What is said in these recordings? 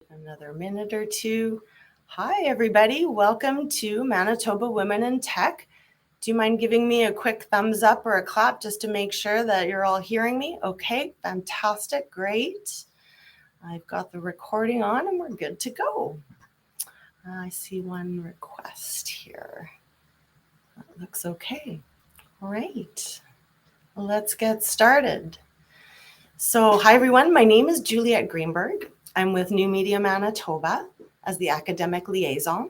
Another minute or two. Hi, everybody. Welcome to Manitoba Women in Tech. Do you mind giving me a quick thumbs up or a clap just to make sure that you're all hearing me? Okay, fantastic, great. I've got the recording on and we're good to go. I see one request here. That looks okay. All right, let's get started. So, hi everyone, my name is Juliette Greenberg. I'm with New Media Manitoba as the academic liaison.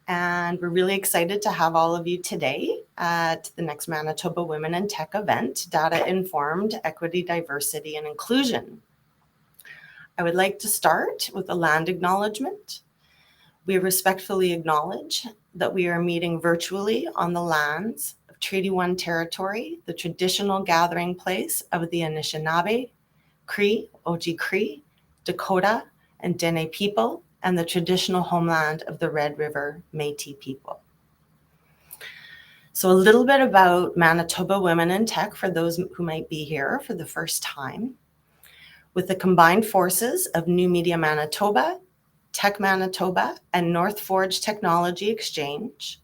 And we're really excited to have all of you today at the next Manitoba Women in Tech event, Data Informed Equity, Diversity, and Inclusion. I would like to start with a land acknowledgement. We respectfully acknowledge that we are meeting virtually on the lands of Treaty 1 territory, the traditional gathering place of the Anishinaabe, Cree, Oji-Cree, Dakota, and Dene people, and the traditional homeland of the Red River Métis people. So a little bit about Manitoba Women in Tech for those who might be here for the first time. With the combined forces of New Media Manitoba, Tech Manitoba, and North Forge Technology Exchange,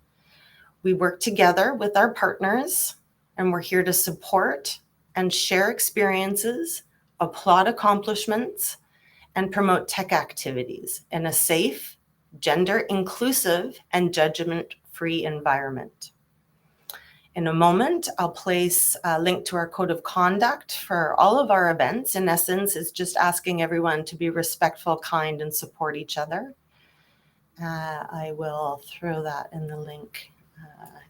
we work together with our partners, and we're here to support and share experiences, applaud accomplishments, and promote tech activities in a safe, gender-inclusive, and judgment-free environment. In a moment, I'll place a link to our code of conduct for all of our events. In essence, it's just asking everyone to be respectful, kind, and support each other. I will throw that in the link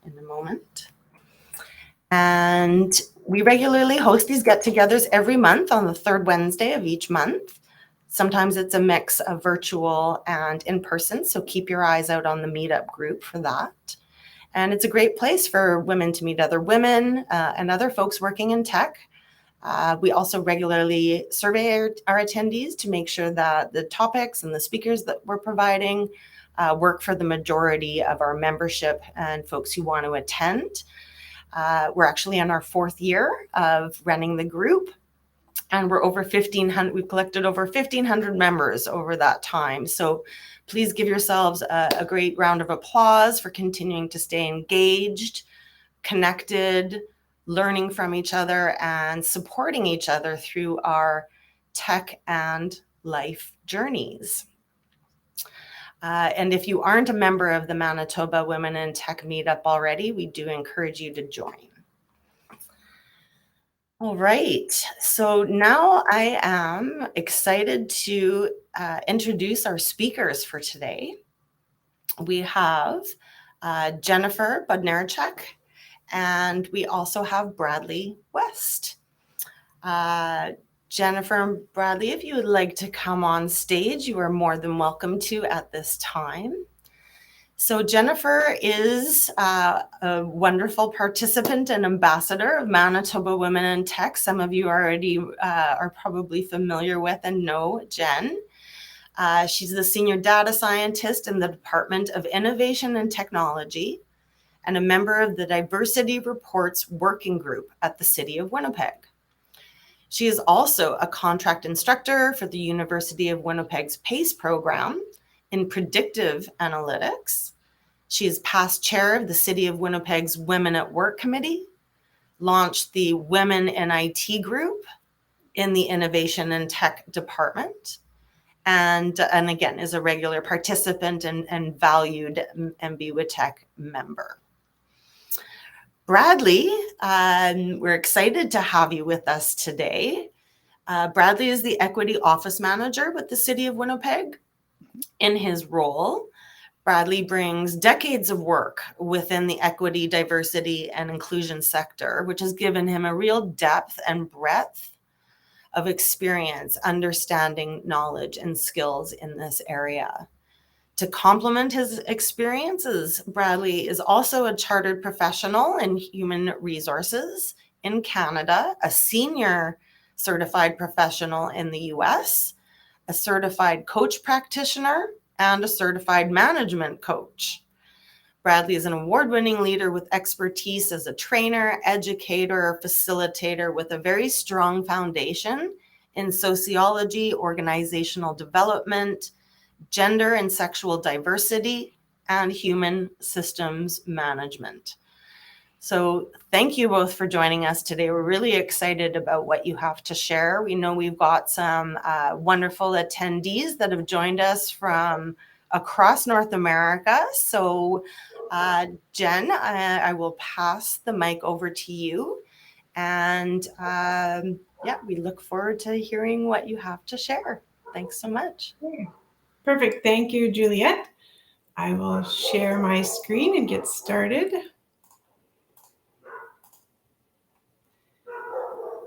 in a moment. And we regularly host these get-togethers every month on the third Wednesday of each month. Sometimes it's a mix of virtual and in-person, so keep your eyes out on the meetup group for that. And it's a great place for women to meet other women and other folks working in tech. We also regularly survey our attendees to make sure that the topics and the speakers that we're providing work for the majority of our membership and folks who want to attend. We're actually in our fourth year of running the group. And we're over 1,500, we've collected over 1,500 members over that time. So please give yourselves a great round of applause for continuing to stay engaged, connected, learning from each other, and supporting each other through our tech and life journeys. And if you aren't a member of the Manitoba Women in Tech meetup already, we do encourage you to join. All right, so now I am excited to introduce our speakers for today. We have Jennifer Bodnarchuk, and we also have Bradley West. Jennifer and Bradley, if you would like to come on stage, you are more than welcome to at this time. So Jennifer is a wonderful participant and ambassador of Manitoba Women in Tech. Some of you already are probably familiar with and know Jen. She's the senior data scientist in the Department of Innovation and Technology and a member of the Diversity Reports Working Group at the City of Winnipeg. She is also a contract instructor for the University of Winnipeg's PACE program in predictive analytics. She is past chair of the City of Winnipeg's Women at Work Committee, launched the Women in IT group in the Innovation and Tech department, and again, is a regular participant and valued MB Tech member. Bradley, we're excited to have you with us today. Bradley is the Equity Office Manager with the City of Winnipeg. In his role, Bradley brings decades of work within the equity, diversity, and inclusion sector, which has given him a real depth and breadth of experience, understanding, knowledge, and skills in this area. To complement his experiences, Bradley is also a chartered professional in human resources in Canada, a senior certified professional in the US, a certified coach practitioner, and a certified management coach. Bradley is an award-winning leader with expertise as a trainer, educator, facilitator with a very strong foundation in sociology, organizational development, gender and sexual diversity, and human systems management. So thank you both for joining us today. We're really excited about what you have to share. We know we've got some wonderful attendees that have joined us from across North America. So Jen, I will pass the mic over to you. And yeah, we look forward to hearing what you have to share. Thanks so much. Perfect. Thank you, Juliette. I will share my screen and get started.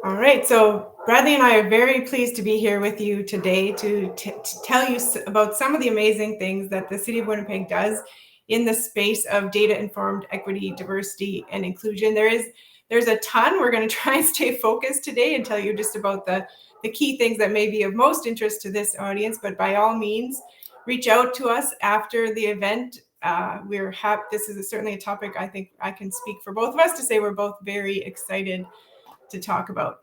All right, so Bradley and I are very pleased to be here with you today to tell you about some of the amazing things that the City of Winnipeg does in the space of data-informed equity, diversity, and inclusion. There's a ton. We're going to try and stay focused today and tell you just about the key things that may be of most interest to this audience, but by all means, reach out to us after the event. We're happy. This is certainly a topic I think I can speak for both of us to say we're both very excited to talk about.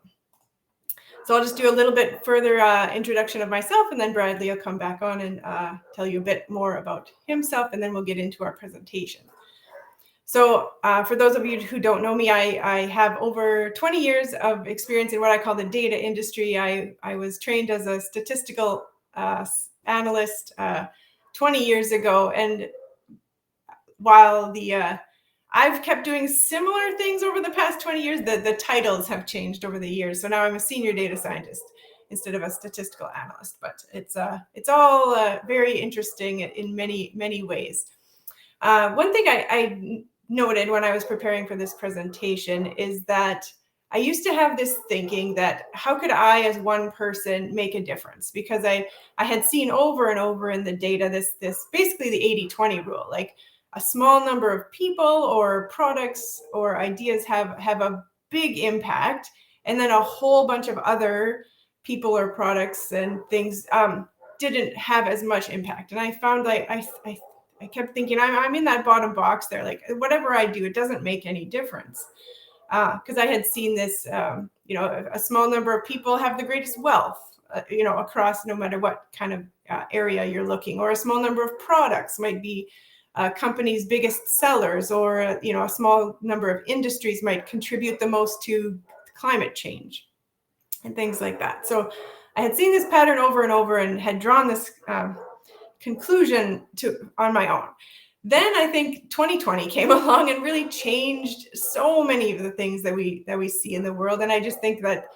So I'll just do a little bit further introduction of myself, and then Bradley will come back on and tell you a bit more about himself, and then we'll get into our presentation. So for those of you who don't know me, I have over 20 years of experience in what I call the data industry. I was trained as a statistical analyst 20 years ago, and while I've kept doing similar things over the past 20 years. The titles have changed over the years. So now I'm a senior data scientist instead of a statistical analyst. But it's all very interesting in many ways. One thing I noted when I was preparing for this presentation is that I used to have this thinking that how could I as one person make a difference? Because I had seen over and over in the data this basically the 80-20 rule, like a small number of people or products or ideas have a big impact, and then a whole bunch of other people or products and things didn't have as much impact. And I found like I kept thinking I'm in that bottom box there, like whatever I do, it doesn't make any difference. Because I had seen this, a small number of people have the greatest wealth, across no matter what kind of area you're looking, or a small number of products might be companies' biggest sellers, or a small number of industries might contribute the most to climate change and things like that. So I had seen this pattern over and over and had drawn this conclusion on my own. Then I think 2020 came along and really changed so many of the things that we see in the world. And I just think that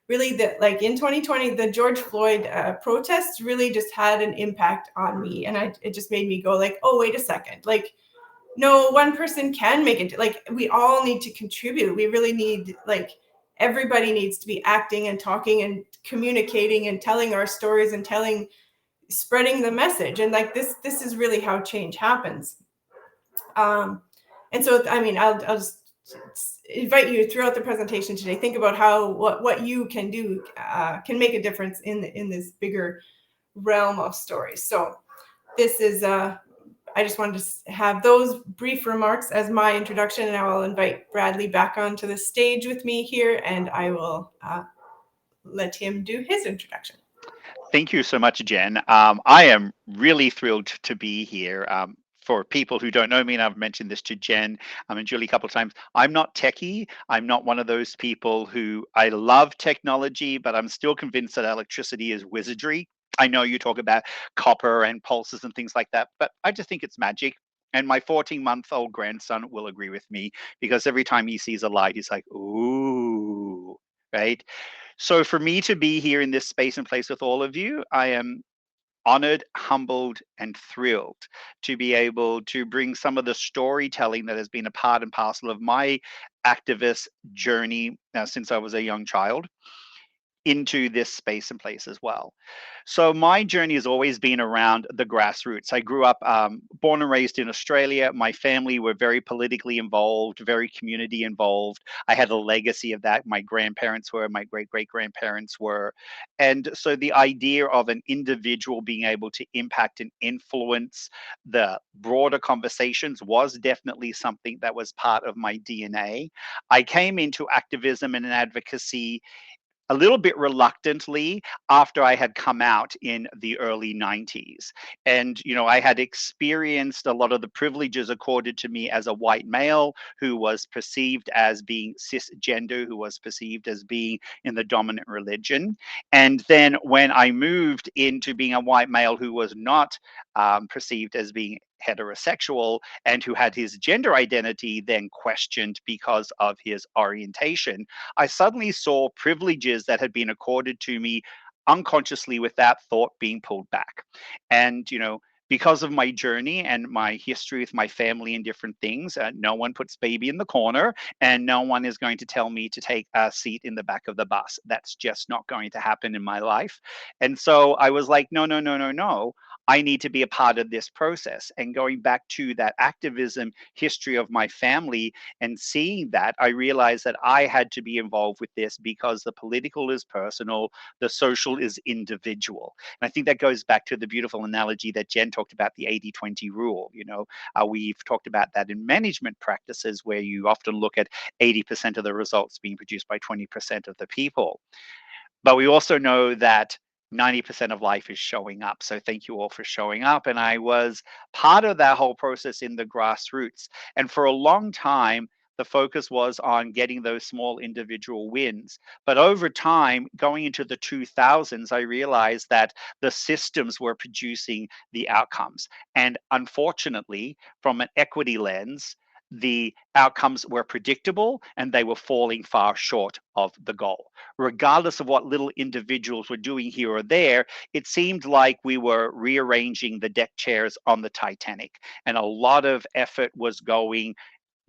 really like in 2020, the George Floyd protests really just had an impact on me. And it just made me go like, oh, wait a second. Like, no, one person can make it. Like, we all need to contribute. We really need, like, everybody needs to be acting and talking and communicating and telling our stories and spreading the message. And like, this is really how change happens. And so, I mean, I'll just invite you throughout the presentation today, think about how what you can do can make a difference in this bigger realm of stories. So this is I just wanted to have those brief remarks as my introduction, and I will invite Bradley back onto the stage with me here, and I will let him do his introduction. Thank you so much, Jen. I am really thrilled to be here. For people who don't know me, and I've mentioned this to Jen and Julie a couple of times, I'm not techie. I'm not one of those people who, I love technology, but I'm still convinced that electricity is wizardry. I know you talk about copper and pulses and things like that, but I just think it's magic. And my 14-month-old grandson will agree with me, because every time he sees a light, he's like, ooh, right? So for me to be here in this space and place with all of you, I am honored, humbled, and thrilled to be able to bring some of the storytelling that has been a part and parcel of my activist journey since I was a young child into this space and place as well. So my journey has always been around the grassroots. I grew up born and raised in Australia. My family were very politically involved, very community involved. I had a legacy of that. My grandparents were, my great-great-grandparents were. And so the idea of an individual being able to impact and influence the broader conversations was definitely something that was part of my DNA. I came into activism and advocacy a little bit reluctantly after I had come out in the early 90s. And, I had experienced a lot of the privileges accorded to me as a white male who was perceived as being cisgender, who was perceived as being in the dominant religion. And then when I moved into being a white male who was not perceived as being heterosexual and who had his gender identity then questioned because of his orientation, I suddenly saw privileges that had been accorded to me unconsciously without thought being pulled back. And, because of my journey and my history with my family and different things, no one puts baby in the corner, and no one is going to tell me to take a seat in the back of the bus. That's just not going to happen in my life. And so I was like, no, no, no, no, no. I need to be a part of this process. And going back to that activism history of my family and seeing that, I realized that I had to be involved with this because the political is personal, the social is individual. And I think that goes back to the beautiful analogy that Jen talked about, the 80-20 rule. We've talked about that in management practices where you often look at 80% of the results being produced by 20% of the people. But we also know that 90% of life is showing up. So thank you all for showing up. And I was part of that whole process in the grassroots. And for a long time, the focus was on getting those small individual wins. But over time, going into the 2000s, I realized that the systems were producing the outcomes. And unfortunately, from an equity lens, the outcomes were predictable and they were falling far short of the goal. Regardless of what little individuals were doing here or there, it seemed like we were rearranging the deck chairs on the Titanic, and a lot of effort was going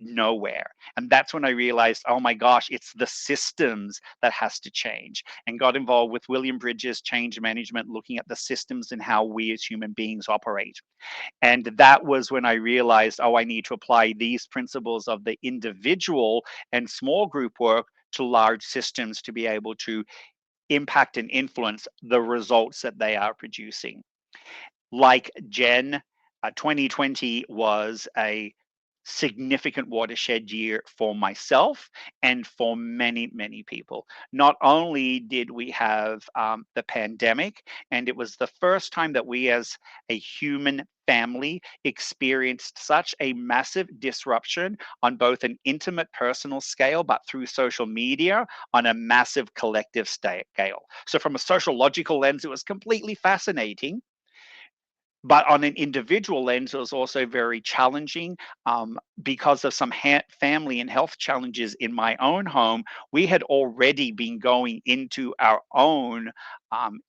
nowhere. And that's when I realized, oh my gosh, it's the systems that has to change, and got involved with William Bridges' change management, looking at the systems and how we as human beings operate. And that was when I realized, oh, I need to apply these principles of the individual and small group work to large systems to be able to impact and influence the results that they are producing. Like Jen, 2020 was a significant watershed year for myself and for many, many people. Not only did we have the pandemic, and it was the first time that we as a human family experienced such a massive disruption on both an intimate personal scale, but through social media on a massive collective scale. So from a sociological lens, it was completely fascinating. But on an individual lens, it was also very challenging because of some family and health challenges in my own home. We had already been going into our own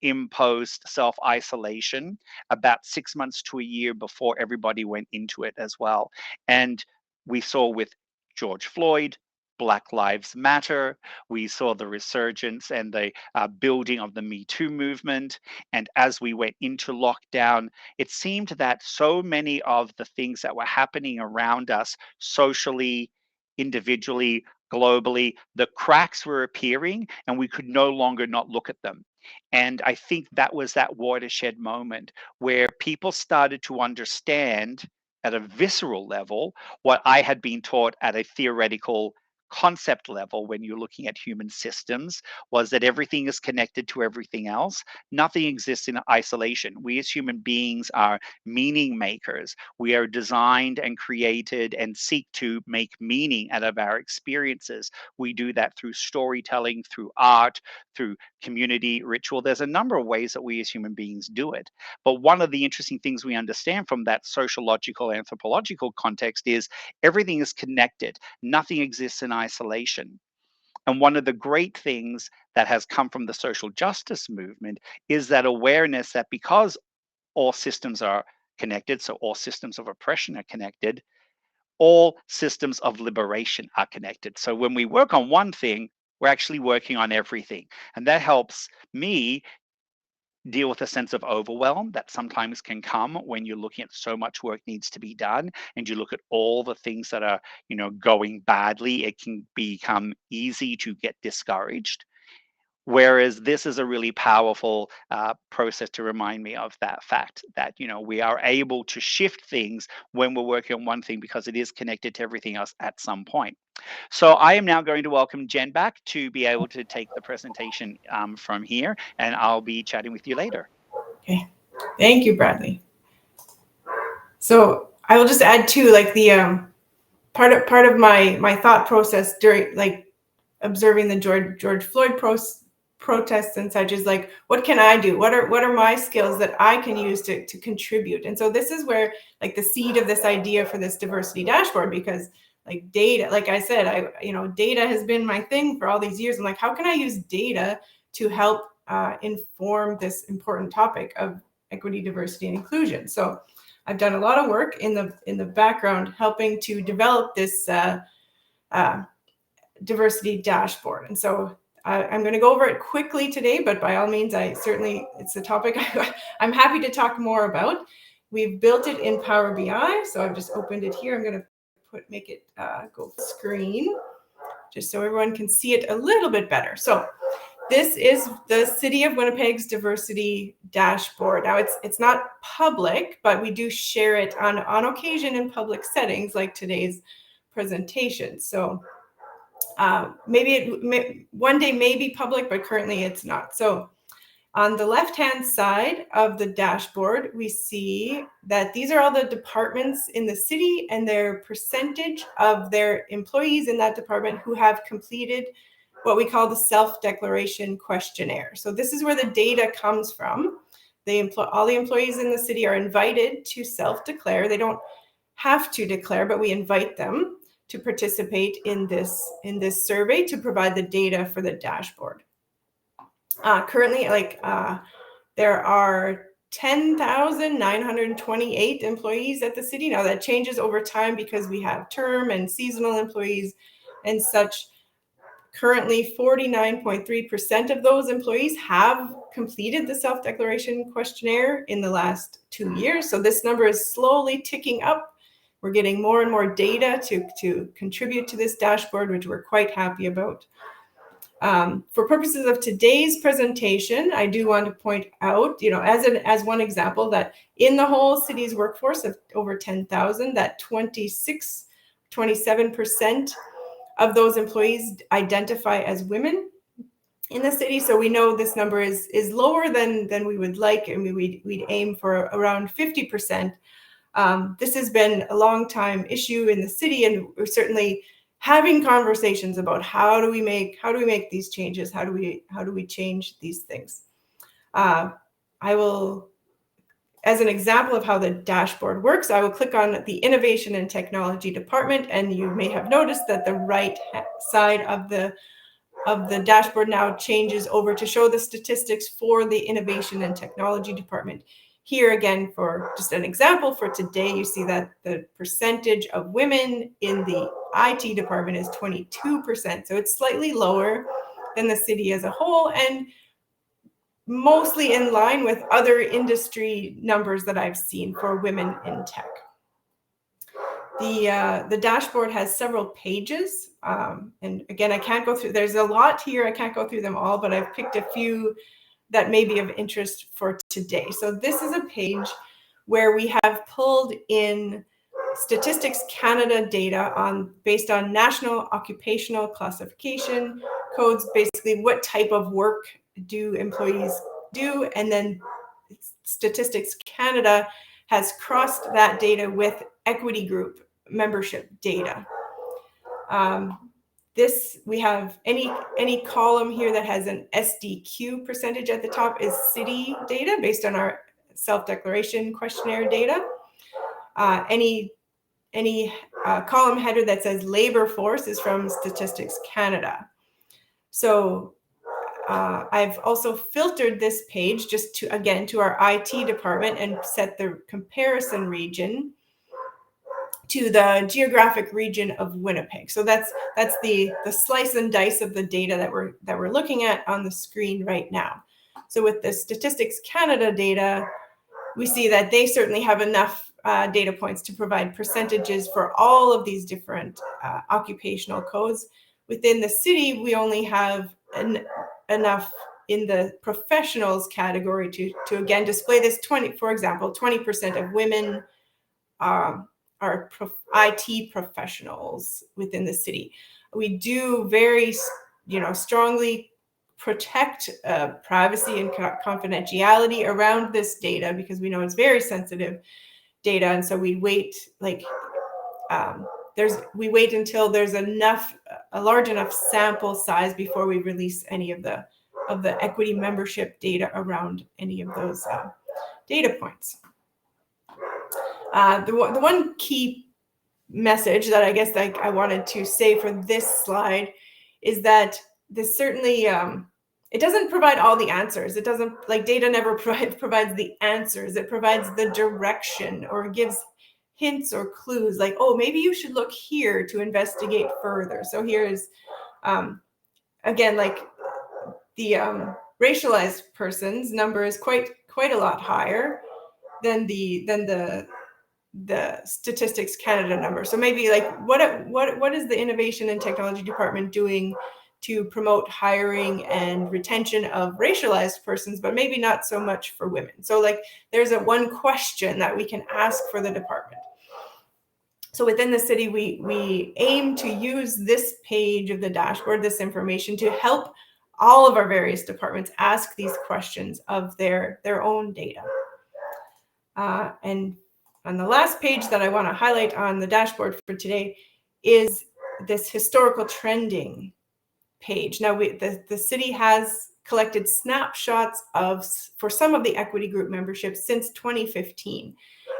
imposed self isolation about 6 months to a year before everybody went into it as well. And we saw with George Floyd, Black Lives Matter, we saw the resurgence and the building of the Me Too movement. And as we went into lockdown, it seemed that so many of the things that were happening around us socially, individually, globally, the cracks were appearing and we could no longer not look at them. And I think that was that watershed moment where people started to understand at a visceral level what I had been taught at a theoretical concept level when you're looking at human systems, was that everything is connected to everything else. Nothing exists in isolation. We as human beings are meaning makers. We are designed and created and seek to make meaning out of our experiences. We do that through storytelling, through art, through community ritual. There's a number of ways that we as human beings do it. But one of the interesting things we understand from that sociological, anthropological context is everything is connected. Nothing exists in isolation. And one of the great things that has come from the social justice movement is that awareness that because all systems are connected, so all systems of oppression are connected, all systems of liberation are connected. So when we work on one thing, we're actually working on everything. And that helps me deal with a sense of overwhelm that sometimes can come when you're looking at so much work needs to be done and you look at all the things that are going badly. It can become easy to get discouraged, whereas this is a really powerful process to remind me of that fact that we are able to shift things when we're working on one thing because it is connected to everything else at some point. So I am now going to welcome Jen back to be able to take the presentation from here, and I'll be chatting with you later. Okay, thank you, Bradley. So I will just add too, like the part of my thought process during like observing the George Floyd protests and such is like, what can I do? What are my skills that I can use to contribute? And so this is where like the seed of this idea for this diversity dashboard, because like data, like I said, data has been my thing for all these years. I'm like, how can I use data to help inform this important topic of equity, diversity, and inclusion? So I've done a lot of work in the background helping to develop this diversity dashboard. And so I'm going to go over it quickly today, but by all means, it's a topic I'm happy to talk more about. We've built it in Power BI. So I've just opened it here. I'm going to make it go screen just so everyone can see it a little bit better. So this is the City of Winnipeg's diversity dashboard. Now it's not public, but we do share it on occasion in public settings like today's presentation. So maybe one day may be public, but currently it's not. So on the left-hand side of the dashboard, we see that these are all the departments in the city and their percentage of their employees in that department who have completed what we call the self-declaration questionnaire. So this is where the data comes from. All the employees in the city are invited to self-declare. They don't have to declare, but we invite them to participate in this survey to provide the data for the dashboard. Currently, there are 10,928 employees at the city. Now that changes over time because we have term and seasonal employees and such. Currently, 49.3% of those employees have completed the self-declaration questionnaire in the last 2 years. So this number is slowly ticking up. We're getting more and more data to contribute to this dashboard, which we're quite happy about. For purposes of today's presentation, I do want to point out, as one example, that in the whole city's workforce of over 10,000, that 27% of those employees identify as women in the city. So we know this number is lower than we would like, and we'd aim for around 50%. This has been a long time issue in the city, and we're certainly having conversations about how do we make these changes? How do we change these things? I will, as an example of how the dashboard works, I will click on the Innovation and Technology department, and you may have noticed that the right side of the dashboard now changes over to show the statistics for the Innovation and Technology department. Here again, for just an example for today, you see that the percentage of women in the IT department is 22%. So it's slightly lower than the city as a whole, and mostly in line with other industry numbers that I've seen for women in tech. The dashboard has several pages, and again, I can't go through. There's a lot here. I can't go through them all, but I've picked a few that may be of interest for today. So this is a page where we have pulled in Statistics Canada data based on national occupational classification codes, basically what type of work do employees do, and then Statistics Canada has crossed that data with equity group membership data. We have any column here that has an SDQ percentage at the top is city data based on our self-declaration questionnaire data. Any column header that says labor force is from Statistics Canada. So I've also filtered this page just to our IT department and set the comparison region to the geographic region of Winnipeg. So that's the slice and dice of the data that we're looking at on the screen right now. So with the Statistics Canada data, we see that they certainly have enough data points to provide percentages for all of these different occupational codes. Within the city, we only have enough in the professionals category to again display this 20%, for example, 20% of women IT professionals within the city. We do very, strongly protect privacy and confidentiality around this data because we know it's very sensitive data, and so we wait until there's a large enough sample size before we release any of the equity membership data around any of those data points. The one key message that I guess I wanted to say for this slide is that this certainly it doesn't provide all the answers. It doesn't, like, data never provides the answers. It provides the direction or gives hints or clues, like, oh, maybe you should look here to investigate further. So here's again, like, the racialized persons number is quite a lot higher than the Statistics Canada number. So maybe, like, what is the Innovation and Technology Department doing to promote hiring and retention of racialized persons, but maybe not so much for women? So, like, there's one question that we can ask for the department. So within the city, we aim to use this page of the dashboard, this information, to help all of our various departments ask these questions of their own data. And on the last page that I want to highlight on the dashboard for today is this historical trending page. Now, the city has collected snapshots for some of the equity group memberships since 2015.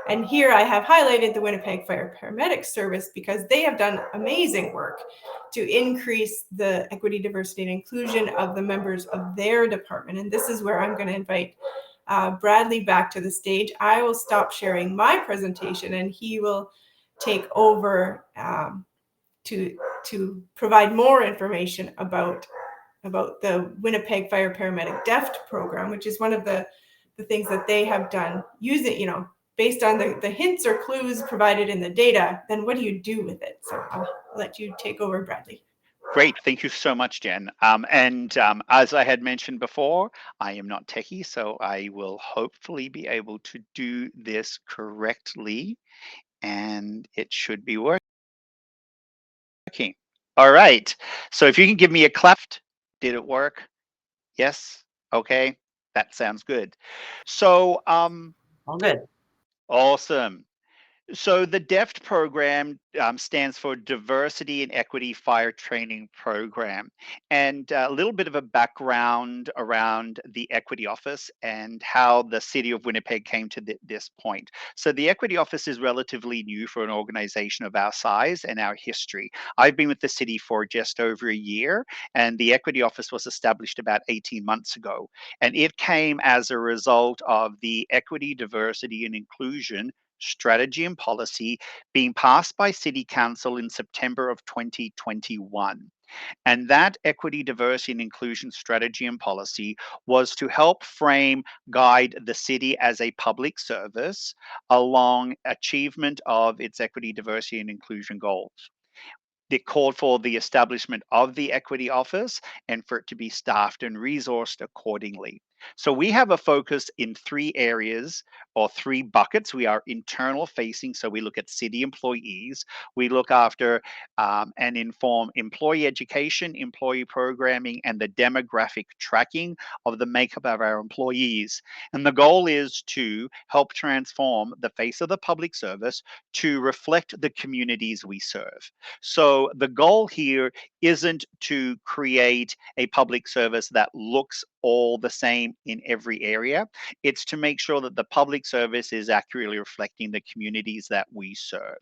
And here I have highlighted the Winnipeg Fire Paramedic Service because they have done amazing work to increase the equity, diversity, and inclusion of the members of their department. And this is where I'm going to invite Bradley back to the stage. I will stop sharing my presentation and he will take over to provide more information about the Winnipeg Fire Paramedic DEFT program, which is one of the things that they have done using, based on the hints or clues provided in the data. Then what do you do with it? So I'll let you take over, Bradley. Great. Thank you so much, Jen. As I had mentioned before, I am not techie, so I will hopefully be able to do this correctly, and it should be working. All right. So if you can give me a clap, did it work? Yes. Okay. That sounds good. So, All good. awesome. So the DEFT program stands for Diversity and Equity Fire Training Program. And a little bit of a background around the Equity Office and how the City of Winnipeg came to this point. So the Equity Office is relatively new for an organization of our size and our history. I've been with the city for just over a year, and the Equity Office was established about 18 months ago. And it came as a result of the Equity, Diversity, and Inclusion strategy and policy being passed by City Council in September of 2021. And that equity, diversity, and inclusion strategy and policy was to help guide the city as a public service along achievement of its equity, diversity, and inclusion goals. It called for the establishment of the Equity Office and for it to be staffed and resourced accordingly. So we have a focus in 3 areas or 3 buckets. We are internal facing, so we look at city employees. We look after and inform employee education, employee programming, and the demographic tracking of the makeup of our employees. And the goal is to help transform the face of the public service to reflect the communities we serve. So the goal here isn't to create a public service that looks all the same in every area. It's to make sure that the public service is accurately reflecting the communities that we serve.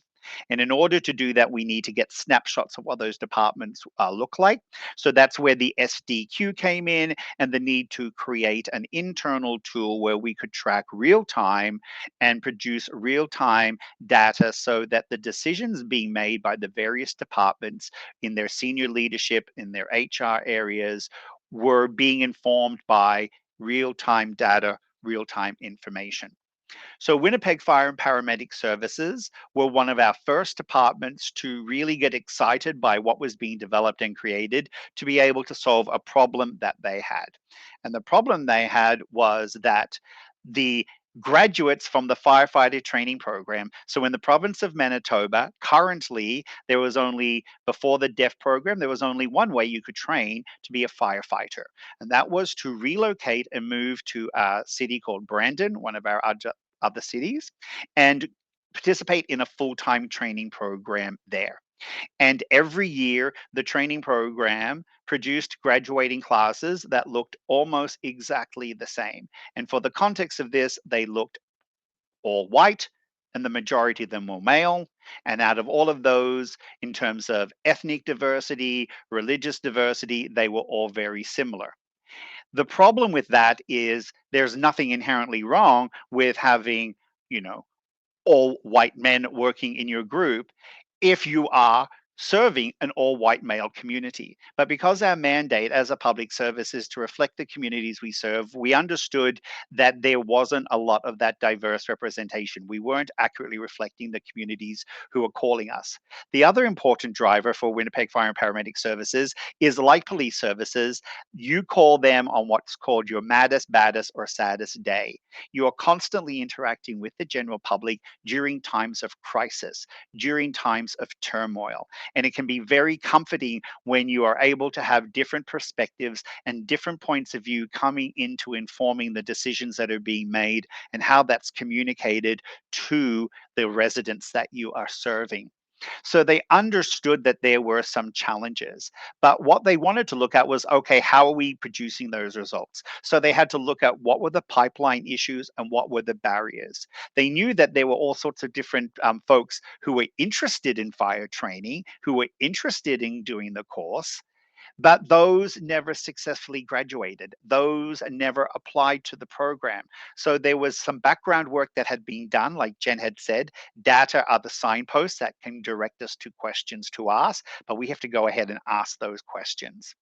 And in order to do that, we need to get snapshots of what those departments look like. So that's where the SDQ came in and the need to create an internal tool where we could track real time and produce real time data so that the decisions being made by the various departments in their senior leadership, in their HR areas, were being informed by real time data, real time information. So Winnipeg Fire and Paramedic Services were one of our first departments to really get excited by what was being developed and created to be able to solve a problem that they had. And the problem they had was that the graduates from the firefighter training program. So in the province of Manitoba, currently, there was only, before the DEF program, there was only one way you could train to be a firefighter. And that was to relocate and move to a city called Brandon, one of our other cities, and participate in a full-time training program there. And every year, the training program produced graduating classes that looked almost exactly the same. And for the context of this, they looked all white, and the majority of them were male. And out of all of those, in terms of ethnic diversity, religious diversity, they were all very similar. The problem with that is there's nothing inherently wrong with having, you know, all white men working in your group if you are serving an all white male community. But because our mandate as a public service is to reflect the communities we serve, we understood that there wasn't a lot of that diverse representation. We weren't accurately reflecting the communities who are calling us. The other important driver for Winnipeg Fire and Paramedic Services is, like police services, you call them on what's called your maddest, baddest, or saddest day. You are constantly interacting with the general public during times of crisis, during times of turmoil. And it can be very comforting when you are able to have different perspectives and different points of view coming into informing the decisions that are being made and how that's communicated to the residents that you are serving. So they understood that there were some challenges, but what they wanted to look at was, okay, how are we producing those results? So they had to look at what were the pipeline issues and what were the barriers. They knew that there were all sorts of different folks who were interested in fire training, who were interested in doing the course, but those never successfully graduated. Those never applied to the program. So there was some background work that had been done, like Jen had said. Data are the signposts that can direct us to questions to ask, but we have to go ahead and ask those questions.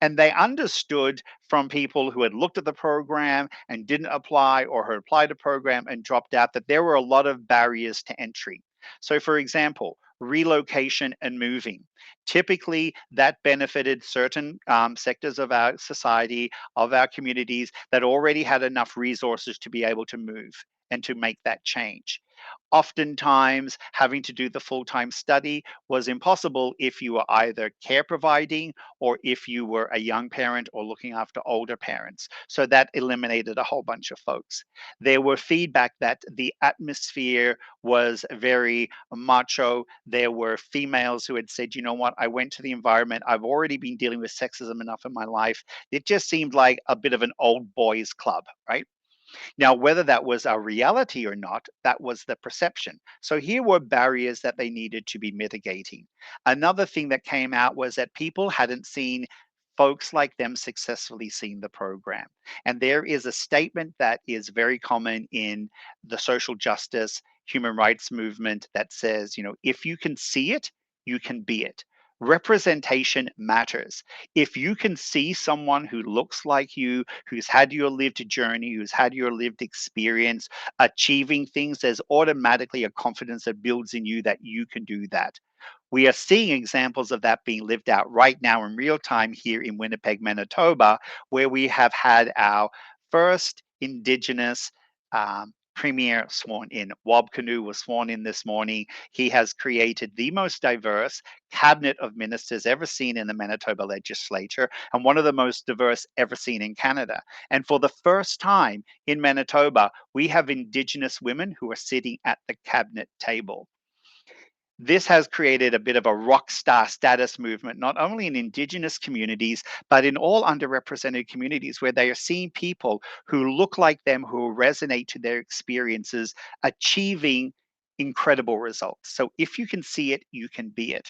And they understood from people who had looked at the program and didn't apply, or had applied to program and dropped out, that there were a lot of barriers to entry. So for example, relocation and moving. Typically, that benefited certain sectors of our society, of our communities that already had enough resources to be able to move and to make that change. Oftentimes, having to do the full-time study was impossible if you were either care providing or if you were a young parent or looking after older parents. So that eliminated a whole bunch of folks. There were feedback that the atmosphere was very macho. There were females who had said, you know what, I went to the environment. I've already been dealing with sexism enough in my life. It just seemed like a bit of an old boys club, right? Now, whether that was a reality or not, that was the perception. So here were barriers that they needed to be mitigating. Another thing that came out was that people hadn't seen folks like them successfully seen the program. And there is a statement that is very common in the social justice, human rights movement that says, you know, if you can see it, you can be it. Representation matters. If you can see someone who looks like you, who's had your lived journey, who's had your lived experience achieving things, there's automatically a confidence that builds in you that you can do that. We are seeing examples of that being lived out right now in real time here in Winnipeg, Manitoba, where we have had our first Indigenous premier sworn in. Wab Kinew was sworn in this morning. He has created the most diverse cabinet of ministers ever seen in the Manitoba legislature, and one of the most diverse ever seen in Canada. And for the first time in Manitoba, we have Indigenous women who are sitting at the cabinet table. This has created a bit of a rock star status movement, not only in Indigenous communities, but in all underrepresented communities where they are seeing people who look like them, who resonate to their experiences, achieving incredible results. So if you can see it, you can be it.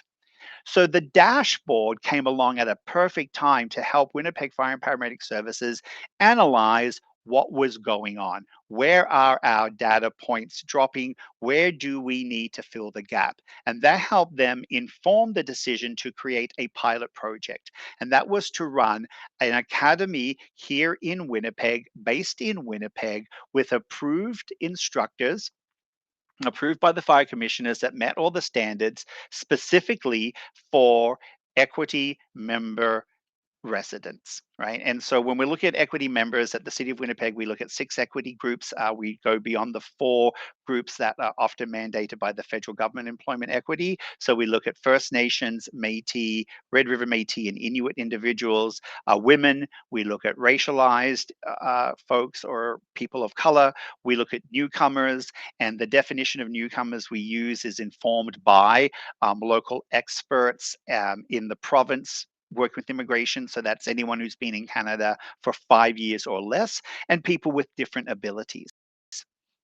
So the dashboard came along at a perfect time to help Winnipeg Fire and Paramedic Services analyze what was going on. Where are our data points dropping? Where do we need to fill the gap? And that helped them inform the decision to create a pilot project. And that was to run an academy here in Winnipeg, based in Winnipeg, with approved instructors, approved by the fire commissioners, that met all the standards specifically for equity, member, residents, right? And so when we look at equity members at the City of Winnipeg, we look at 6 equity groups. We go beyond the 4 groups that are often mandated by the federal government employment equity. So we look at First Nations, Métis, Red River Métis, and Inuit individuals, women. We look at racialized folks or people of color. We look at newcomers, and the definition of newcomers we use is informed by local experts in the province work with immigration. So that's anyone who's been in Canada for 5 years or less, and people with different abilities,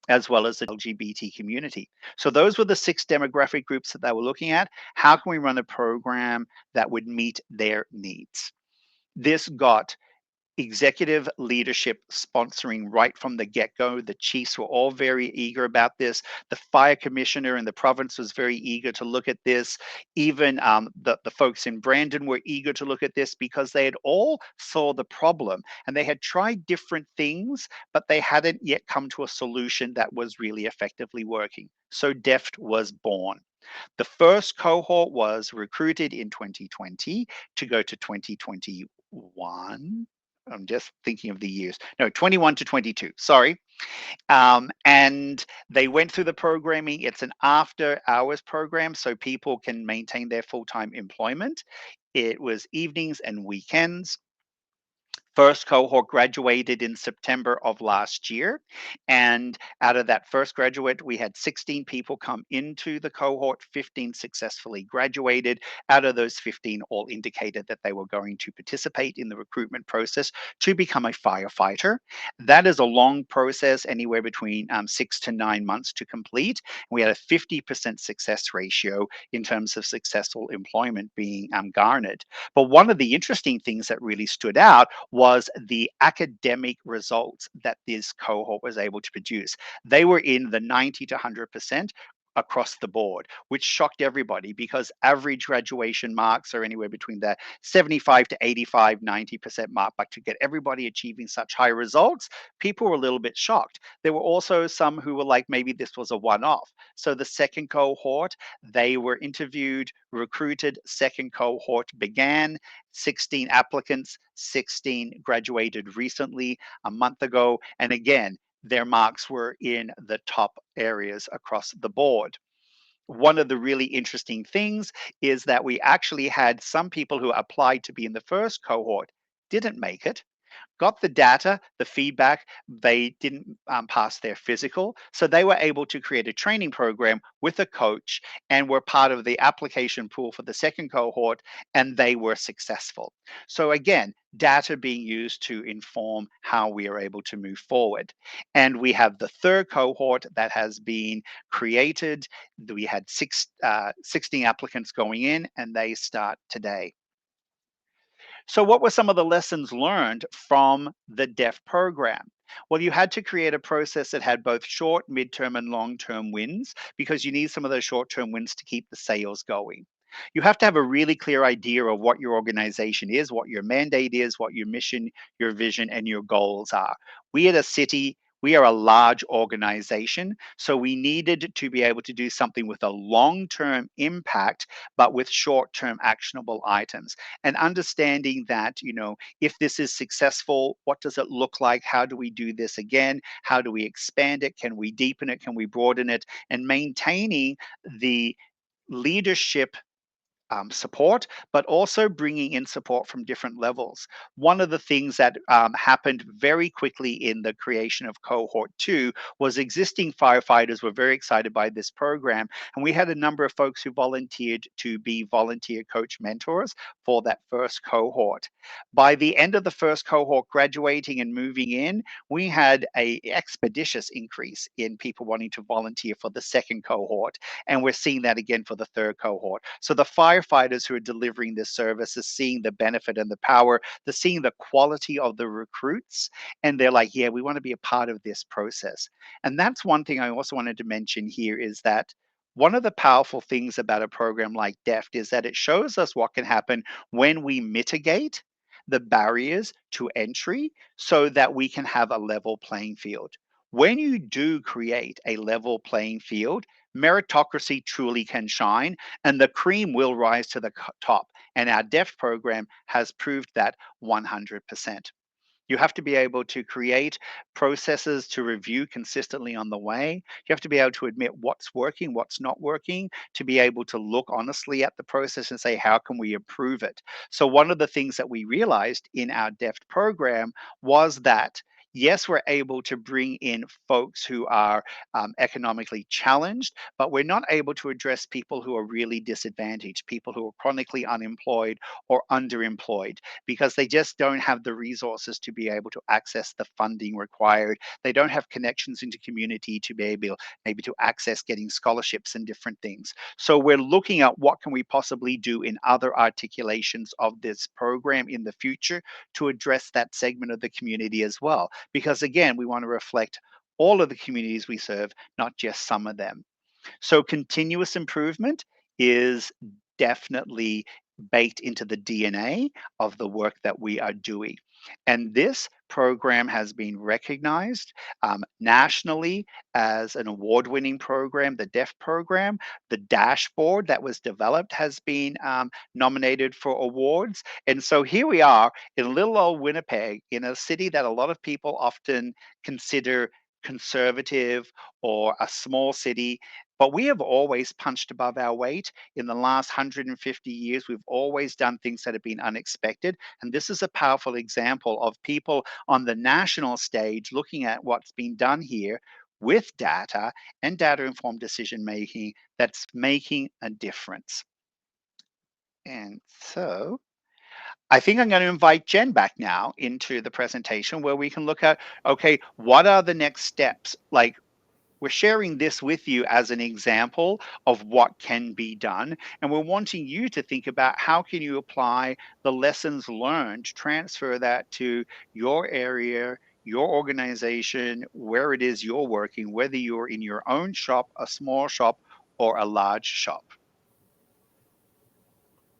as well as the LGBT community. So those were the 6 demographic groups that they were looking at. How can we run a program that would meet their needs? This got executive leadership sponsoring right from the get-go. The chiefs were all very eager about this. The fire commissioner in the province was very eager to look at this. Even the folks in Brandon were eager to look at this because they had all saw the problem and they had tried different things, but they hadn't yet come to a solution that was really effectively working. So DEFT was born. The first cohort was recruited in 2020 to go to 2021. I'm just thinking of the years. No, 21 to 22. Sorry. And they went through the programming. It's an after hours program, so people can maintain their full-time employment. It was evenings and weekends. First cohort graduated in September of last year. And out of that first graduate, we had 16 people come into the cohort, 15 successfully graduated. Out of those 15, all indicated that they were going to participate in the recruitment process to become a firefighter. That is a long process, anywhere between 6 to 9 months to complete. We had a 50% success ratio in terms of successful employment being garnered. But one of the interesting things that really stood out was the academic results that this cohort was able to produce. They were in the 90 to 100% across the board, which shocked everybody because average graduation marks are anywhere between the 75 to 85, 90% mark. But to get everybody achieving such high results, people were a little bit shocked. There were also some who were like, maybe this was a one-off. So the second cohort, they were interviewed, recruited, second cohort began, 16 applicants, 16 graduated recently, a month ago. And again, their marks were in the top areas across the board. One of the really interesting things is that we actually had some people who applied to be in the first cohort didn't make it, got the data, the feedback, they didn't pass their physical. So they were able to create a training program with a coach and were part of the application pool for the second cohort, and they were successful. So again, data being used to inform how we are able to move forward. And we have the third cohort that has been created. We had 16 applicants going in, and they start today. So, what were some of the lessons learned from the DEF program? Well, you had to create a process that had both short, midterm, and long term wins because you need some of those short term wins to keep the sales going. You have to have a really clear idea of what your organization is, what your mandate is, what your mission, your vision, and your goals are. We at a city, we are a large organization, so we needed to be able to do something with a long term impact, but with short term actionable items. And understanding that, if this is successful, what does it look like? How do we do this again? How do we expand it? Can we deepen it? Can we broaden it? And maintaining the leadership support, but also bringing in support from different levels. One of the things that happened very quickly in the creation of cohort 2 was existing firefighters were very excited by this program, and we had a number of folks who volunteered to be volunteer coach mentors for that first cohort. By the end of the first cohort graduating and moving in, we had a expeditious increase in people wanting to volunteer for the second cohort, and we're seeing that again for the third cohort. So the firefighters who are delivering this service are seeing the benefit and the power, they're seeing the quality of the recruits, and they're like, yeah, we want to be a part of this process. And that's one thing I also wanted to mention here is that one of the powerful things about a program like DEFT is that it shows us what can happen when we mitigate the barriers to entry so that we can have a level playing field. When you do create a level playing field, meritocracy truly can shine and the cream will rise to the top. And our DEF program has proved that 100%. You have to be able to create processes to review consistently on the way. You have to be able to admit what's working, what's not working, to be able to look honestly at the process and say, how can we improve it? So, one of the things that we realized in our DEFT program was that. Yes, we're able to bring in folks who are economically challenged, but we're not able to address people who are really disadvantaged, people who are chronically unemployed or underemployed because they just don't have the resources to be able to access the funding required. They don't have connections into community to be able maybe to access getting scholarships and different things. So we're looking at what can we possibly do in other articulations of this program in the future to address that segment of the community as well. Because again, we want to reflect all of the communities we serve, not just some of them. So continuous improvement is definitely baked into the DNA of the work that we are doing. And this program has been recognized nationally as an award winning program, the DEF program. The dashboard that was developed has been nominated for awards. And so here we are in little old Winnipeg, in a city that a lot of people often consider conservative or a small city, but we have always punched above our weight. In the last 150 years, we've always done things that have been unexpected. And this is a powerful example of people on the national stage looking at what's been done here with data and data informed decision making that's making a difference. And so I think I'm going to invite Jen back now into the presentation where we can look at, okay, what are the next steps? Like, we're sharing this with you as an example of what can be done. And we're wanting you to think about how can you apply the lessons learned, transfer that to your area, your organization, where it is you're working, whether you're in your own shop, a small shop, or a large shop.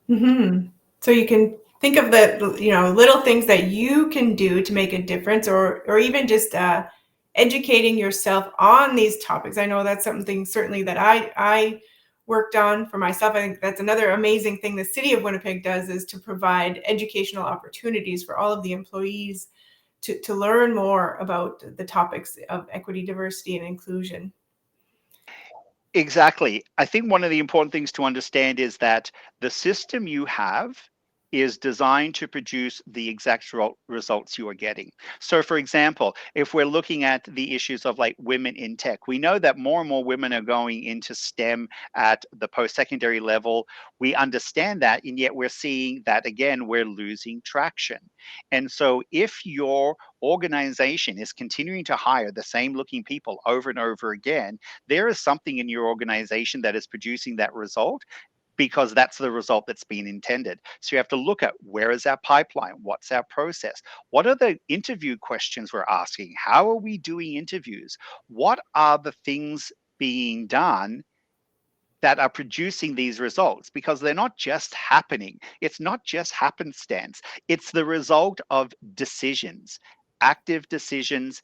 So you can think of the little things that you can do to make a difference, or even just educating yourself on these topics. I know that's something certainly that I worked on for myself. I think that's another amazing thing the City of Winnipeg does, is to provide educational opportunities for all of the employees to learn more about the topics of equity, diversity, and inclusion. Exactly. I think one of the important things to understand is that the system you have is designed to produce the exact results you are getting. So for example, if we're looking at the issues of like women in tech, we know that more and more women are going into STEM at the post-secondary level. We understand that, and yet we're seeing that again, we're losing traction. And so if your organization is continuing to hire the same looking people over and over again, there is something in your organization that is producing that result, because that's the result that's been intended. So you have to look at, where is our pipeline? What's our process? What are the interview questions we're asking? How are we doing interviews? What are the things being done that are producing these results? Because they're not just happening. It's not just happenstance. It's the result of decisions, active decisions,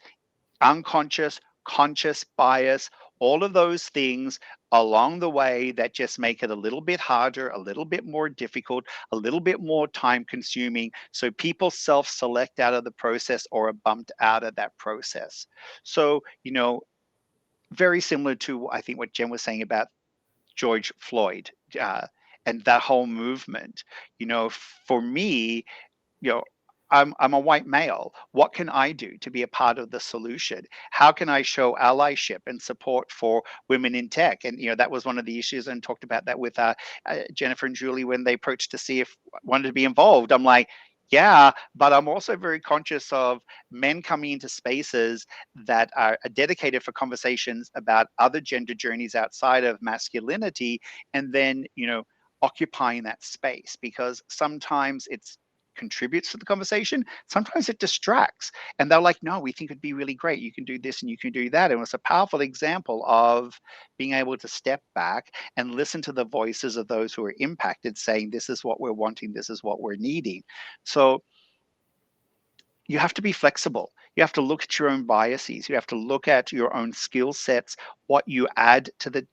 unconscious, conscious bias, all of those things along the way that just make it a little bit harder, a little bit more difficult, a little bit more time consuming. So people self select out of the process or are bumped out of that process. So, very similar to, I think, what Jen was saying about George Floyd and that whole movement. For me, you know, I'm a white male. What can I do to be a part of the solution? How can I show allyship and support for women in tech? And that was one of the issues, and talked about that with Jennifer and Julie when they approached to see if I wanted to be involved. I'm like, yeah, but I'm also very conscious of men coming into spaces that are dedicated for conversations about other gender journeys outside of masculinity, and then occupying that space, because sometimes it's contributes to the conversation, sometimes it distracts. And they're like, no, we think it'd be really great. You can do this and you can do that. And it's a powerful example of being able to step back and listen to the voices of those who are impacted, saying, this is what we're wanting, this is what we're needing. So you have to be flexible. You have to look at your own biases. You have to look at your own skill sets, what you add to the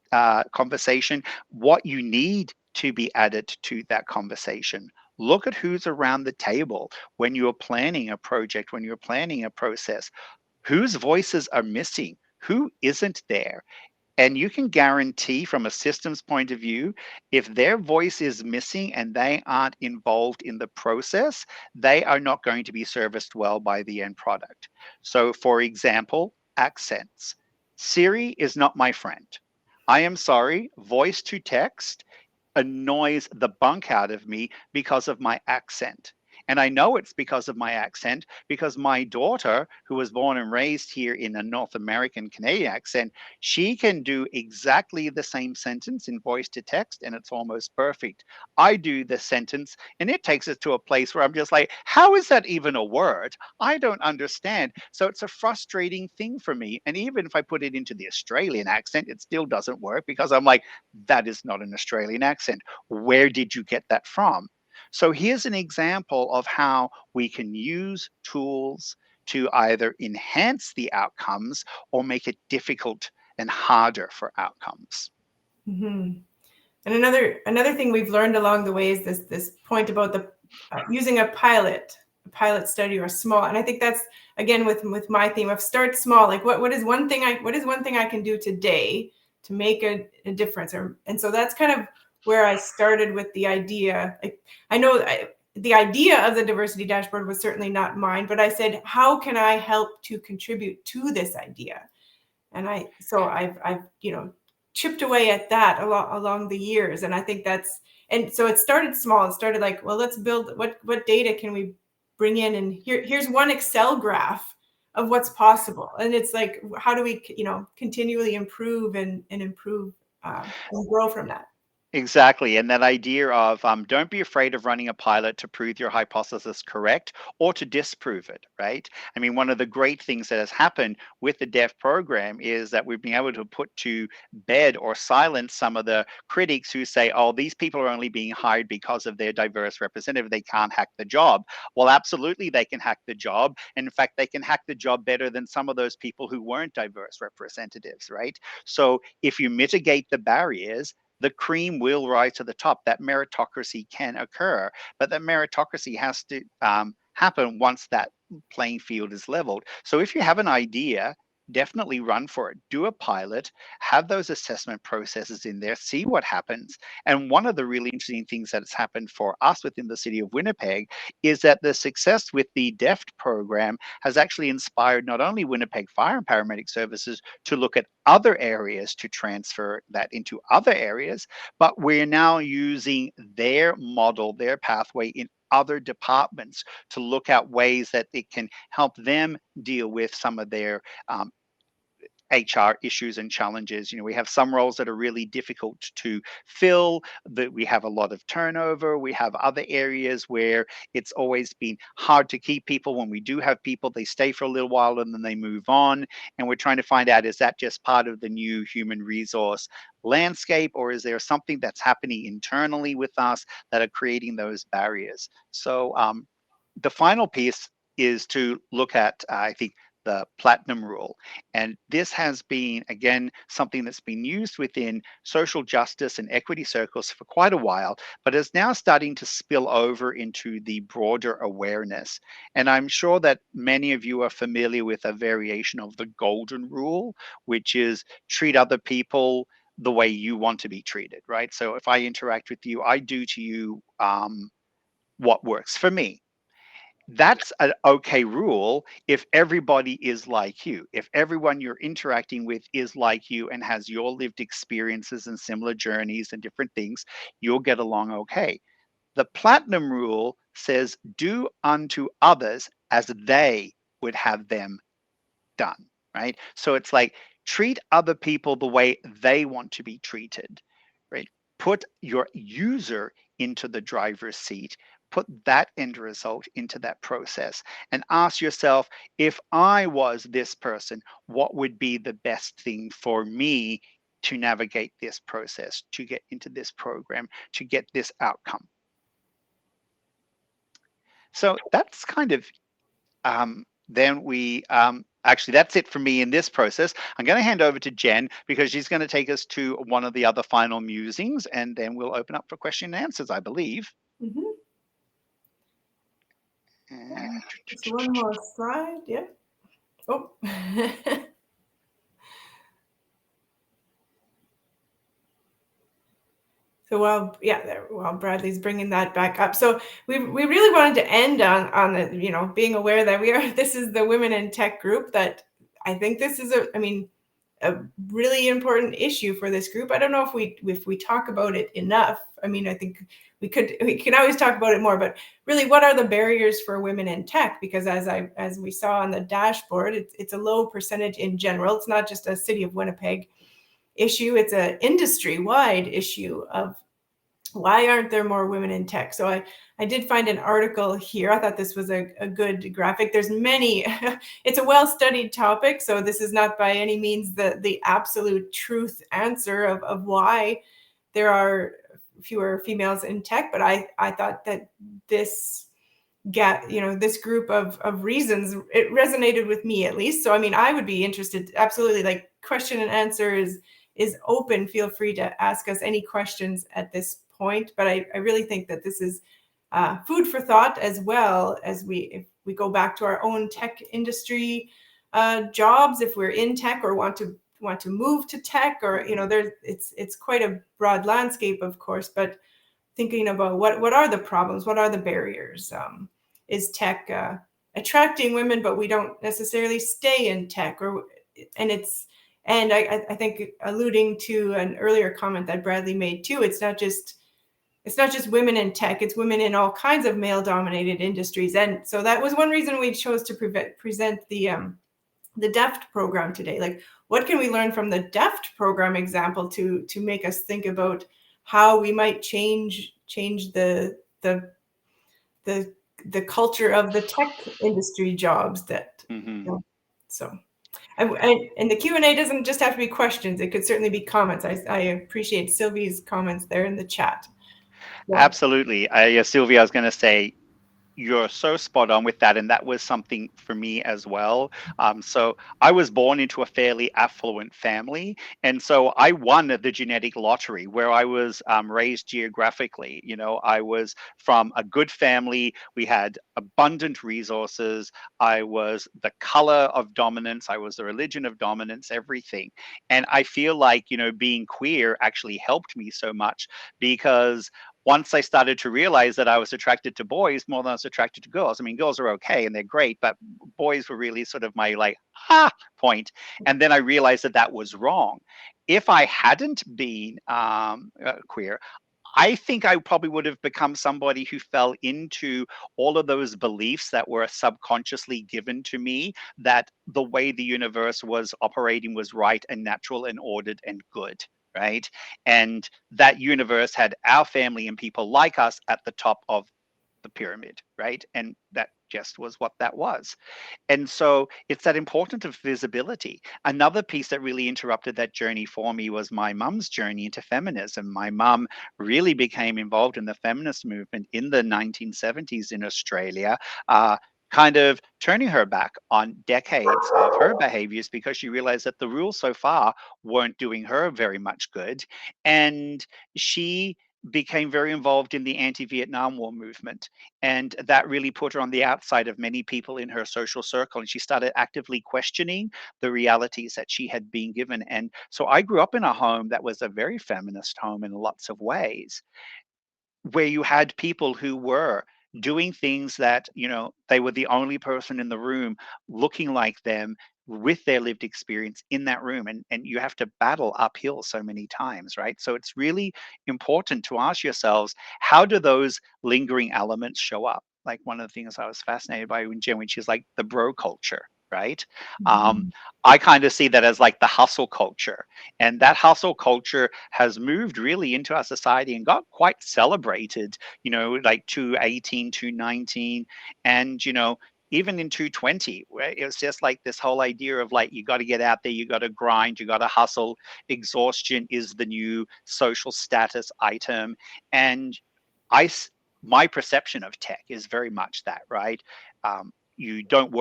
conversation, what you need to be added to that conversation. Look at who's around the table when you're planning a project, when you're planning a process. Whose voices are missing? Who isn't there? And you can guarantee from a systems point of view, if their voice is missing and they aren't involved in the process, they are not going to be serviced well by the end product. So, for example, accents. Siri is not my friend. I am sorry, voice to text annoys the bunk out of me because of my accent. And I know it's because of my accent because my daughter, who was born and raised here in a North American Canadian accent, she can do exactly the same sentence in voice to text and it's almost perfect. I do the sentence and it takes us to a place where I'm just like, how is that even a word? I don't understand. So it's a frustrating thing for me. And even if I put it into the Australian accent, it still doesn't work because I'm like, that is not an Australian accent. Where did you get that from? So here's an example of how we can use tools to either enhance the outcomes or make it difficult and harder for outcomes. Mm-hmm. And another thing we've learned along the way is this point about the using a pilot study or small. And I think that's again with my theme of start small. Like what is one thing I can do today to make a difference? And so that's kind of where I started with the idea. Like I know the idea of the diversity dashboard was certainly not mine, but I said, how can I help to contribute to this idea? And I've chipped away at that along the years. And I think and so it started small. It started like, well, let's build what data can we bring in? And here's one Excel graph of what's possible. And it's like, how do we, continually improve and improve and grow from that? Exactly. And that idea of don't be afraid of running a pilot to prove your hypothesis correct or to disprove it, right? I mean, one of the great things that has happened with the DEF program is that we've been able to put to bed or silence some of the critics who say, oh, these people are only being hired because of their diverse representative. They can't hack the job. Well, absolutely, they can hack the job. And in fact, they can hack the job better than some of those people who weren't diverse representatives, right? So if you mitigate the barriers, the cream will rise to the top. That meritocracy can occur, but that meritocracy has to happen once that playing field is leveled. So if you have an idea, definitely run for it. Do a pilot, have those assessment processes in there, see what happens. And one of the really interesting things that has happened for us within the City of Winnipeg is that the success with the DEFT program has actually inspired not only Winnipeg Fire and Paramedic Services to look at other areas to transfer that into other areas, but we're now using their model, their pathway in other departments to look at ways that it can help them deal with some of their HR issues and challenges. You know, we have some roles that are really difficult to fill, that we have a lot of turnover. We have other areas where it's always been hard to keep people. When we do have people, they stay for a little while and then they move on. And we're trying to find out, is that just part of the new human resource landscape, or is there something that's happening internally with us that are creating those barriers? So the final piece is to look at, I think, the platinum rule. And this has been, again, something that's been used within social justice and equity circles for quite a while, but is now starting to spill over into the broader awareness. And I'm sure that many of you are familiar with a variation of the golden rule, which is treat other people the way you want to be treated, right? So if I interact with you, I do to you what works for me. That's an okay rule if everybody is like you. If everyone you're interacting with is like you and has your lived experiences and similar journeys and different things, you'll get along okay. The platinum rule says, do unto others as they would have them done, right? So it's like treat other people the way they want to be treated, right? Put your user into the driver's seat, put that end result into that process, and ask yourself, if I was this person, what would be the best thing for me to navigate this process, to get into this program, to get this outcome? So that's kind of then we actually, that's it for me in this process. I'm going to hand over to Jen because she's going to take us to one of the other final musings, and then we'll open up for question and answers, I believe. Mhm. And Just one more slide. Yeah. Oh. So while Bradley's bringing that back up, so we really wanted to end on the, being aware that this is the Women in Tech group, that I think this is a really important issue for this group. I don't know if we talk about it enough. I mean, I think we can always talk about it more, but really, what are the barriers for women in tech? Because as we saw on the dashboard, it's a low percentage in general. It's not just a City of Winnipeg issue. It's an industry-wide issue of why aren't there more women in tech? So I did find an article here. I thought this was a good graphic. There's many, it's a well-studied topic, so this is not by any means the absolute truth answer of why there are fewer females in tech, but I thought that this this group of reasons, it resonated with me at least. So I mean, I would be interested, absolutely, like, question and answer is open. Feel free to ask us any questions at this point, but I really think that this is food for thought, as well as if we go back to our own tech industry jobs, if we're in tech or want to move to tech, or it's quite a broad landscape, of course, but thinking about what are the problems, what are the barriers. Is tech attracting women, but we don't necessarily stay in tech, and I think, alluding to an earlier comment that Bradley made too, it's not just women in tech, it's women in all kinds of male-dominated industries. And so that was one reason we chose to present the DEFT program today. Like, what can we learn from the DEFT program example to make us think about how we might change the culture of the tech industry jobs that so. And the Q&A doesn't just have to be questions. It could certainly be comments. I appreciate Sylvie's comments there in the chat. Yeah. Absolutely. Sylvia, I was going to say, you're so spot on with that. And that was something for me as well. So I was born into a fairly affluent family. And so I won the genetic lottery where I was raised geographically. I was from a good family. We had abundant resources. I was the color of dominance. I was the religion of dominance, everything. And I feel like, being queer actually helped me so much, because once I started to realize that I was attracted to boys more than I was attracted to girls. I mean, girls are okay and they're great, but boys were really sort of my point. And then I realized that was wrong. If I hadn't been queer, I think I probably would have become somebody who fell into all of those beliefs that were subconsciously given to me, that the way the universe was operating was right and natural and ordered and good. Right. And that universe had our family and people like us at the top of the pyramid. Right. And that just was what that was. And so it's that importance of visibility. Another piece that really interrupted that journey for me was my mum's journey into feminism. My mum really became involved in the feminist movement in the 1970s in Australia. Kind of turning her back on decades of her behaviors because she realized that the rules so far weren't doing her very much good. And she became very involved in the anti-Vietnam War movement. And that really put her on the outside of many people in her social circle. And she started actively questioning the realities that she had been given. And so I grew up in a home that was a very feminist home in lots of ways, where you had people who were doing things that, they were the only person in the room looking like them with their lived experience in that room. And you have to battle uphill so many times, right? So it's really important to ask yourselves, how do those lingering elements show up? Like, one of the things I was fascinated by when Jen, when she's like the bro culture, right? I kind of see that as like the hustle culture. And that hustle culture has moved really into our society and got quite celebrated, like 218, 219, and, even in 220, where it was just like this whole idea of like, you got to get out there, you got to grind, you got to hustle. Exhaustion is the new social status item. And my perception of tech is very much that, right? you don't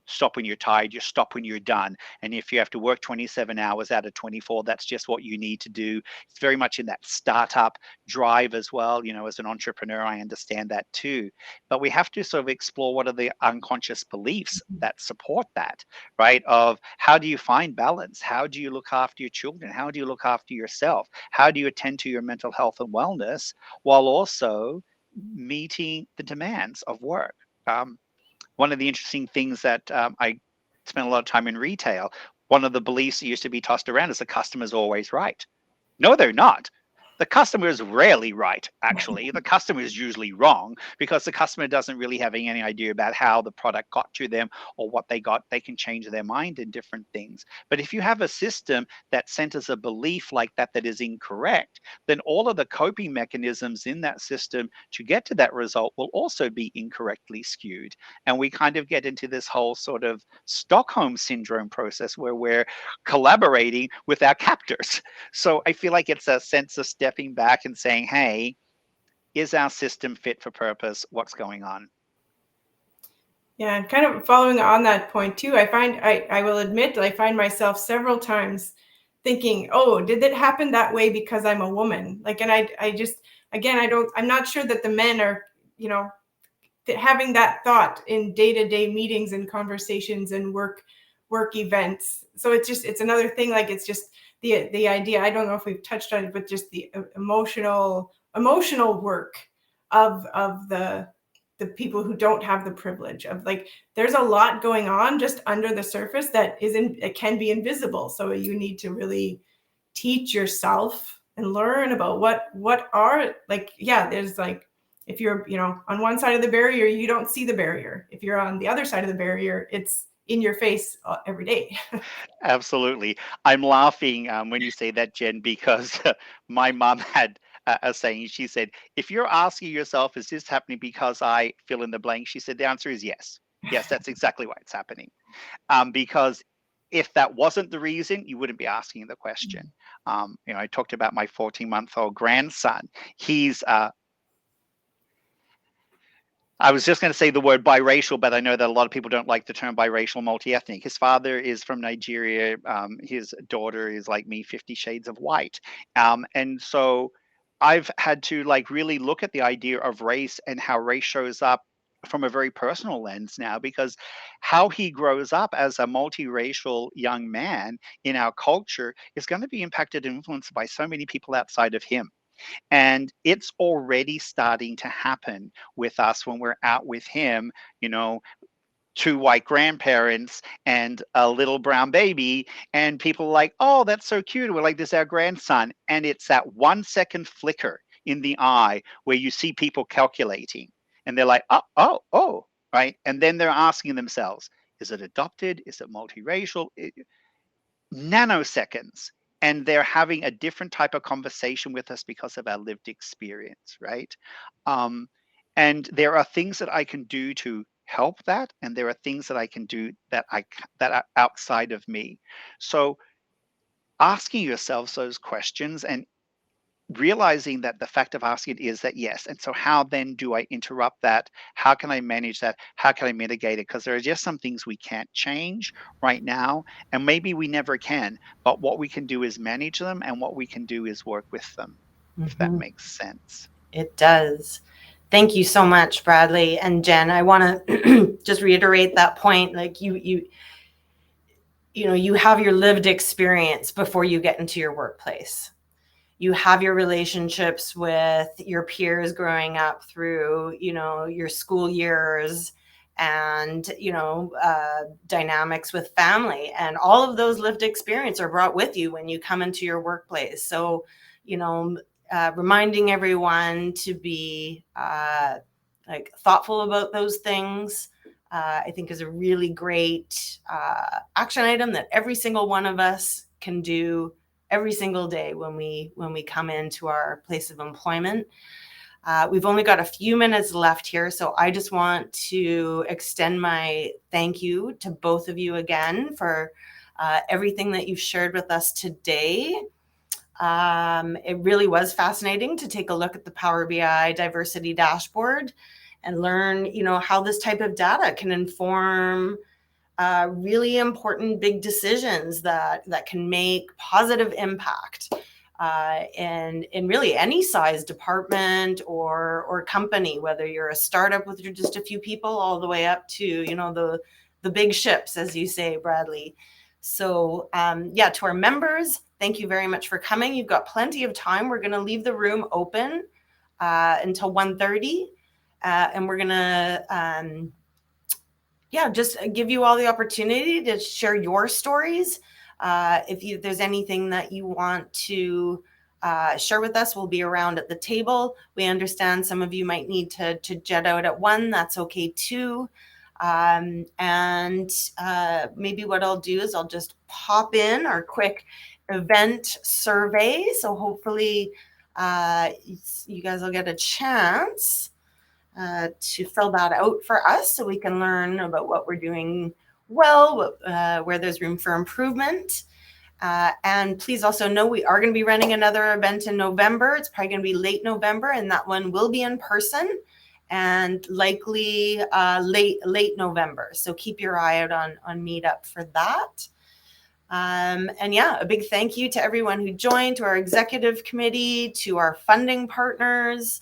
stop when you're tired, you stop when you're done. And if you have to work 27 hours out of 24, that's just what you need to do. It's very much in that startup drive as well. As an entrepreneur, I understand that too. But we have to sort of explore what are the unconscious beliefs that support that, right? Of how do you find balance? How do you look after your children? How do you look after yourself? How do you attend to your mental health and wellness while also meeting the demands of work? One of the interesting things that I spent a lot of time in retail, one of the beliefs that used to be tossed around is the customer's always right. No, they're not. The customer is rarely right, actually. The customer is usually wrong because the customer doesn't really have any idea about how the product got to them or what they got. They can change their mind in different things. But if you have a system that centers a belief like that is incorrect, then all of the coping mechanisms in that system to get to that result will also be incorrectly skewed. And we kind of get into this whole sort of Stockholm syndrome process where we're collaborating with our captors. So I feel like it's a sense of stepping back and saying, hey, is our system fit for purpose? What's going on? Yeah, and kind of following on that point too, I will admit I find myself several times thinking, oh, did it happen that way because I'm a woman? And I just, again, I'm not sure that the men are, having that thought in day-to-day meetings and conversations and work events. So it's another thing. It's just the idea. I don't know if we've touched on it, but just the emotional work of the people who don't have the privilege of there's a lot going on just under the surface that it can be invisible. So you need to really teach yourself and learn about what are there's if you're on one side of the barrier, you don't see the barrier. If you're on the other side of the barrier, it's in your face every day. Absolutely. I'm laughing when you say that, Jen, because my mom had a saying. She said, if you're asking yourself, is this happening because I fill in the blank? She said, the answer is yes. Yes, that's exactly why it's happening. Because if that wasn't the reason, you wouldn't be asking the question. I talked about my 14-month-old grandson. He's I was just going to say the word biracial, but I know that a lot of people don't like the term biracial, multi-ethnic. His father is from Nigeria. His daughter is like me, 50 shades of white. And so I've had to really look at the idea of race and how race shows up from a very personal lens now, because how he grows up as a multiracial young man in our culture is going to be impacted and influenced by so many people outside of him. And it's already starting to happen with us when we're out with him, two white grandparents and a little brown baby, and people are like, oh, that's so cute. We're like, this is our grandson. And it's that 1 second flicker in the eye where you see people calculating and they're like, oh, right. And then they're asking themselves, is it adopted? Is it multiracial? Nanoseconds. And they're having a different type of conversation with us because of our lived experience, right? And there are things that I can do to help that, and there are things that I can do that are outside of me. So asking yourselves those questions and realizing that the fact of asking it is that yes. And so how then do I interrupt that? How can I manage that? How can I mitigate it? Because there are just some things we can't change right now, and maybe we never can. But what we can do is manage them, and what we can do is work with them, if that makes sense. It does. Thank you so much, Bradley and Jen. I want to just reiterate that point. You have your lived experience before you get into your workplace. You have your relationships with your peers growing up through, your school years and, dynamics with family, and all of those lived experience are brought with you when you come into your workplace. So, reminding everyone to be thoughtful about those things, I think is a really great action item that every single one of us can do every single day when we come into our place of employment. We've only got a few minutes left here, so I just want to extend my thank you to both of you again for everything that you've shared with us today. It really was fascinating to take a look at the Power BI diversity dashboard and learn, how this type of data can inform really important big decisions that can make positive impact in really any size department or company, whether you're a startup with just a few people all the way up to, the big ships, as you say, Bradley. So to our members, thank you very much for coming. You've got plenty of time. We're going to leave the room open until 1:30, and we're going to just give you all the opportunity to share your stories. If there's anything that you want to share with us, we'll be around at the table. We understand some of you might need to jet out at 1. That's okay too. And maybe what I'll do is I'll just pop in our quick event survey. So hopefully you guys will get a chance to fill that out for us so we can learn about what we're doing well, where there's room for improvement. And please also know we are going to be running another event in November. It's probably going to be late November, and that one will be in person and likely late November. So keep your eye out on Meetup for that. A big thank you to everyone who joined, to our executive committee, to our funding partners.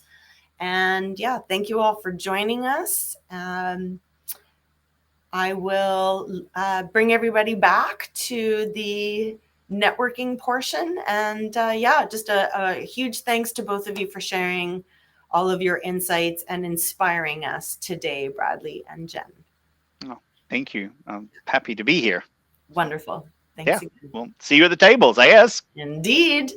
And thank you all for joining us. I will bring everybody back to the networking portion. And just a huge thanks to both of you for sharing all of your insights and inspiring us today, Bradley and Jen. Oh, thank you. I'm happy to be here. Wonderful. Thanks again. We'll see you at the tables, I guess. Indeed.